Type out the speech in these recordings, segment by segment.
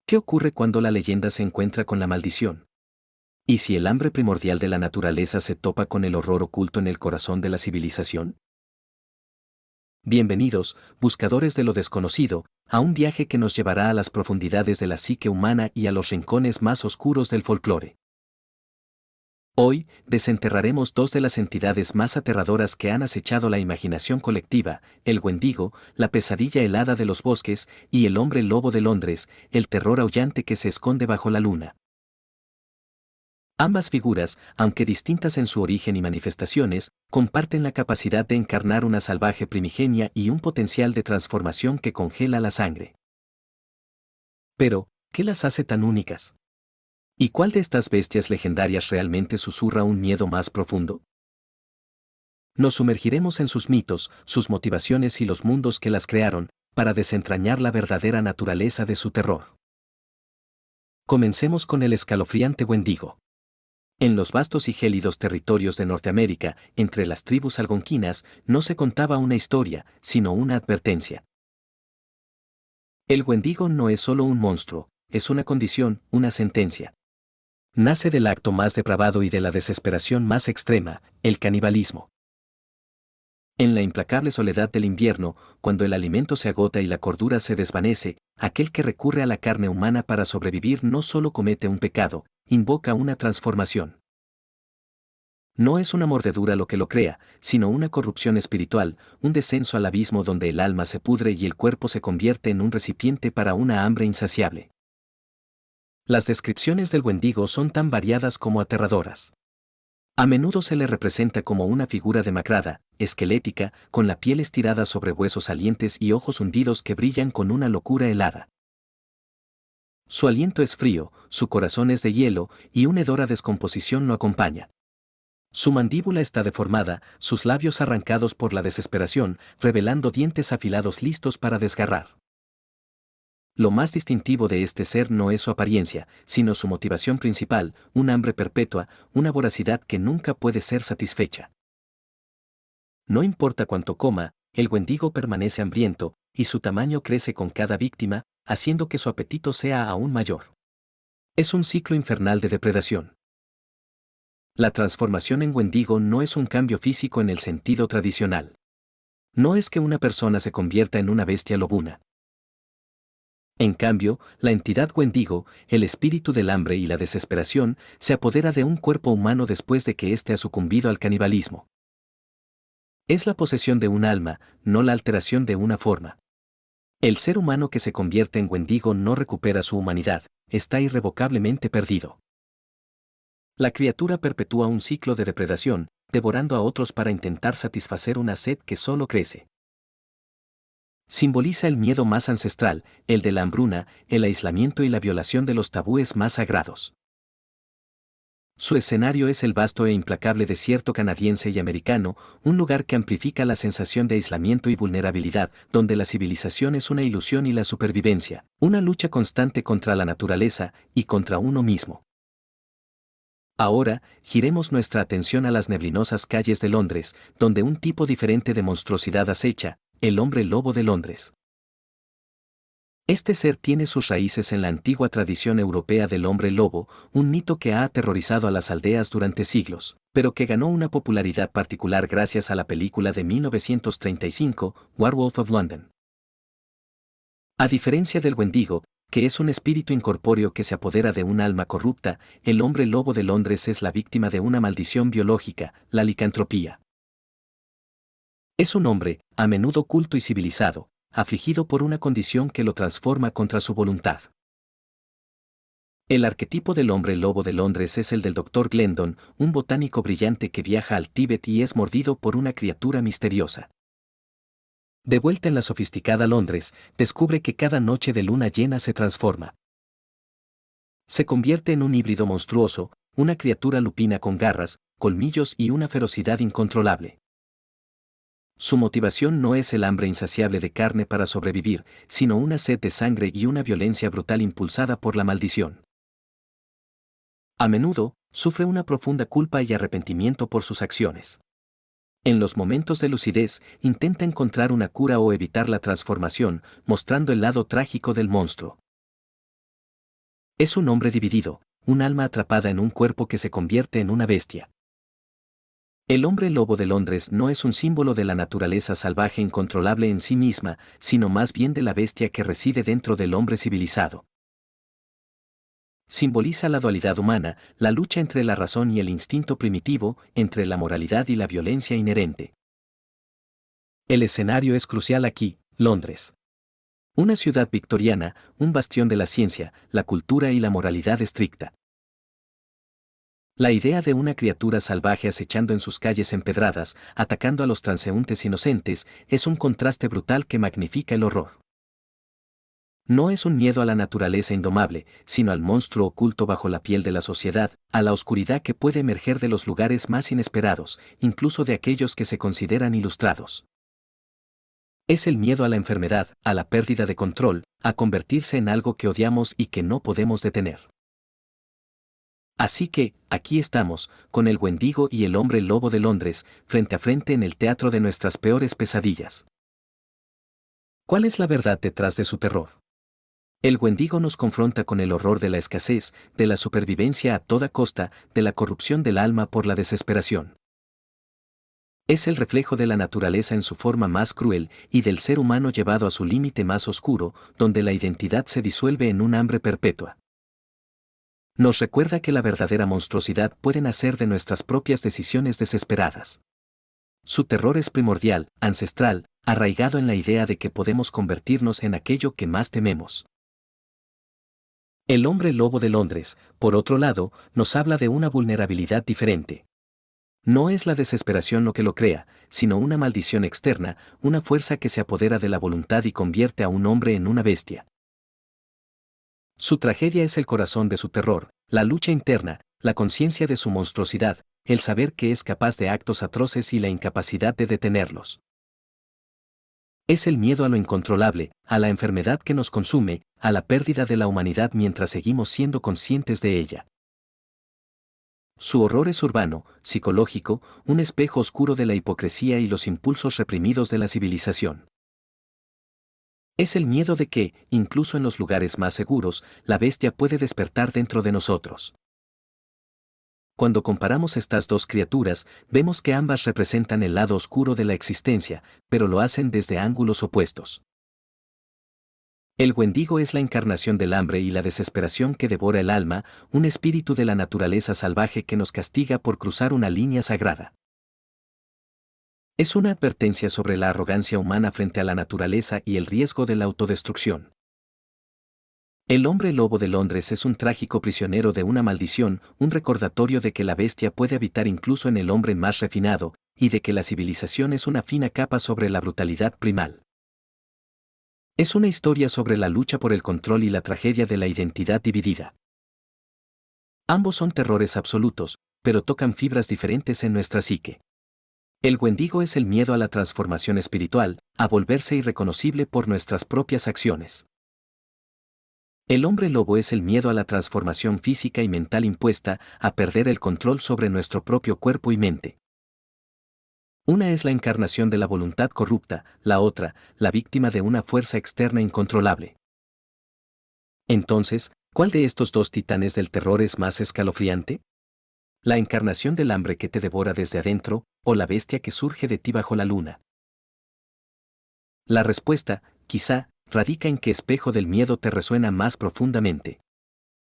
¿Qué ocurre cuando la leyenda se encuentra con la maldición? ¿Y si el hambre primordial de la naturaleza se topa con el horror oculto en el corazón de la civilización? Bienvenidos, buscadores de lo desconocido, a un viaje que nos llevará a las profundidades de la psique humana y a los rincones más oscuros del folclore. Hoy, desenterraremos dos de las entidades más aterradoras que han acechado la imaginación colectiva, el Wendigo, la pesadilla helada de los bosques, y el hombre lobo de Londres, el terror aullante que se esconde bajo la luna. Ambas figuras, aunque distintas en su origen y manifestaciones, comparten la capacidad de encarnar una salvaje primigenia y un potencial de transformación que congela la sangre. Pero, ¿qué las hace tan únicas? ¿Y cuál de estas bestias legendarias realmente susurra un miedo más profundo? Nos sumergiremos en sus mitos, sus motivaciones y los mundos que las crearon, para desentrañar la verdadera naturaleza de su terror. Comencemos con el escalofriante Wendigo. En los vastos y gélidos territorios de Norteamérica, entre las tribus algonquinas, no se contaba una historia, sino una advertencia. El Wendigo no es solo un monstruo, es una condición, una sentencia. Nace del acto más depravado y de la desesperación más extrema, el canibalismo. En la implacable soledad del invierno, cuando el alimento se agota y la cordura se desvanece, aquel que recurre a la carne humana para sobrevivir no solo comete un pecado, invoca una transformación. No es una mordedura lo que lo crea, sino una corrupción espiritual, un descenso al abismo donde el alma se pudre y el cuerpo se convierte en un recipiente para una hambre insaciable. Las descripciones del Wendigo son tan variadas como aterradoras. A menudo se le representa como una figura demacrada, esquelética, con la piel estirada sobre huesos salientes y ojos hundidos que brillan con una locura helada. Su aliento es frío, su corazón es de hielo, y una hedora descomposición lo acompaña. Su mandíbula está deformada, sus labios arrancados por la desesperación, revelando dientes afilados listos para desgarrar. Lo más distintivo de este ser no es su apariencia, sino su motivación principal, un hambre perpetua, una voracidad que nunca puede ser satisfecha. No importa cuánto coma, el Wendigo permanece hambriento, y su tamaño crece con cada víctima, haciendo que su apetito sea aún mayor. Es un ciclo infernal de depredación. La transformación en Wendigo no es un cambio físico en el sentido tradicional. No es que una persona se convierta en una bestia lobuna. En cambio, la entidad Wendigo, el espíritu del hambre y la desesperación, se apodera de un cuerpo humano después de que éste ha sucumbido al canibalismo. Es la posesión de un alma, no la alteración de una forma. El ser humano que se convierte en Wendigo no recupera su humanidad, está irrevocablemente perdido. La criatura perpetúa un ciclo de depredación, devorando a otros para intentar satisfacer una sed que solo crece. Simboliza el miedo más ancestral, el de la hambruna, el aislamiento y la violación de los tabúes más sagrados. Su escenario es el vasto e implacable desierto canadiense y americano, un lugar que amplifica la sensación de aislamiento y vulnerabilidad, donde la civilización es una ilusión y la supervivencia, una lucha constante contra la naturaleza y contra uno mismo. Ahora, giremos nuestra atención a las neblinosas calles de Londres, donde un tipo diferente de monstruosidad acecha, el hombre lobo de Londres. Este ser tiene sus raíces en la antigua tradición europea del hombre lobo, un mito que ha aterrorizado a las aldeas durante siglos, pero que ganó una popularidad particular gracias a la película de 1935, Werewolf of London. A diferencia del Wendigo, que es un espíritu incorpóreo que se apodera de un alma corrupta, el hombre lobo de Londres es la víctima de una maldición biológica, la licantropía. Es un hombre, a menudo culto y civilizado, afligido por una condición que lo transforma contra su voluntad. El arquetipo del hombre lobo de Londres es el del Dr. Glendon, un botánico brillante que viaja al Tíbet y es mordido por una criatura misteriosa. De vuelta en la sofisticada Londres, descubre que cada noche de luna llena se transforma. Se convierte en un híbrido monstruoso, una criatura lupina con garras, colmillos y una ferocidad incontrolable. Su motivación no es el hambre insaciable de carne para sobrevivir, sino una sed de sangre y una violencia brutal impulsada por la maldición. A menudo, sufre una profunda culpa y arrepentimiento por sus acciones. En los momentos de lucidez, intenta encontrar una cura o evitar la transformación, mostrando el lado trágico del monstruo. Es un hombre dividido, un alma atrapada en un cuerpo que se convierte en una bestia. El hombre lobo de Londres no es un símbolo de la naturaleza salvaje incontrolable en sí misma, sino más bien de la bestia que reside dentro del hombre civilizado. Simboliza la dualidad humana, la lucha entre la razón y el instinto primitivo, entre la moralidad y la violencia inherente. El escenario es crucial aquí, Londres. Una ciudad victoriana, un bastión de la ciencia, la cultura y la moralidad estricta. La idea de una criatura salvaje acechando en sus calles empedradas, atacando a los transeúntes inocentes, es un contraste brutal que magnifica el horror. No es un miedo a la naturaleza indomable, sino al monstruo oculto bajo la piel de la sociedad, a la oscuridad que puede emerger de los lugares más inesperados, incluso de aquellos que se consideran ilustrados. Es el miedo a la enfermedad, a la pérdida de control, a convertirse en algo que odiamos y que no podemos detener. Así que, aquí estamos, con el Wendigo y el hombre lobo de Londres, frente a frente en el teatro de nuestras peores pesadillas. ¿Cuál es la verdad detrás de su terror? El Wendigo nos confronta con el horror de la escasez, de la supervivencia a toda costa, de la corrupción del alma por la desesperación. Es el reflejo de la naturaleza en su forma más cruel y del ser humano llevado a su límite más oscuro, donde la identidad se disuelve en un hambre perpetua. Nos recuerda que la verdadera monstruosidad puede nacer de nuestras propias decisiones desesperadas. Su terror es primordial, ancestral, arraigado en la idea de que podemos convertirnos en aquello que más tememos. El hombre lobo de Londres, por otro lado, nos habla de una vulnerabilidad diferente. No es la desesperación lo que lo crea, sino una maldición externa, una fuerza que se apodera de la voluntad y convierte a un hombre en una bestia. Su tragedia es el corazón de su terror, la lucha interna, la conciencia de su monstruosidad, el saber que es capaz de actos atroces y la incapacidad de detenerlos. Es el miedo a lo incontrolable, a la enfermedad que nos consume, a la pérdida de la humanidad mientras seguimos siendo conscientes de ella. Su horror es urbano, psicológico, un espejo oscuro de la hipocresía y los impulsos reprimidos de la civilización. Es el miedo de que, incluso en los lugares más seguros, la bestia puede despertar dentro de nosotros. Cuando comparamos estas dos criaturas, vemos que ambas representan el lado oscuro de la existencia, pero lo hacen desde ángulos opuestos. El Wendigo es la encarnación del hambre y la desesperación que devora el alma, un espíritu de la naturaleza salvaje que nos castiga por cruzar una línea sagrada. Es una advertencia sobre la arrogancia humana frente a la naturaleza y el riesgo de la autodestrucción. El hombre lobo de Londres es un trágico prisionero de una maldición, un recordatorio de que la bestia puede habitar incluso en el hombre más refinado, y de que la civilización es una fina capa sobre la brutalidad primal. Es una historia sobre la lucha por el control y la tragedia de la identidad dividida. Ambos son terrores absolutos, pero tocan fibras diferentes en nuestra psique. El Wendigo es el miedo a la transformación espiritual, a volverse irreconocible por nuestras propias acciones. El hombre lobo es el miedo a la transformación física y mental impuesta, a perder el control sobre nuestro propio cuerpo y mente. Una es la encarnación de la voluntad corrupta, la otra, la víctima de una fuerza externa incontrolable. Entonces, ¿cuál de estos dos titanes del terror es más escalofriante? ¿La encarnación del hambre que te devora desde adentro, o la bestia que surge de ti bajo la luna? La respuesta, quizá, radica en qué espejo del miedo te resuena más profundamente.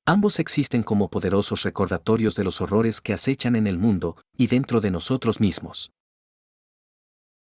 Ambos existen como poderosos recordatorios de los horrores que acechan en el mundo y dentro de nosotros mismos.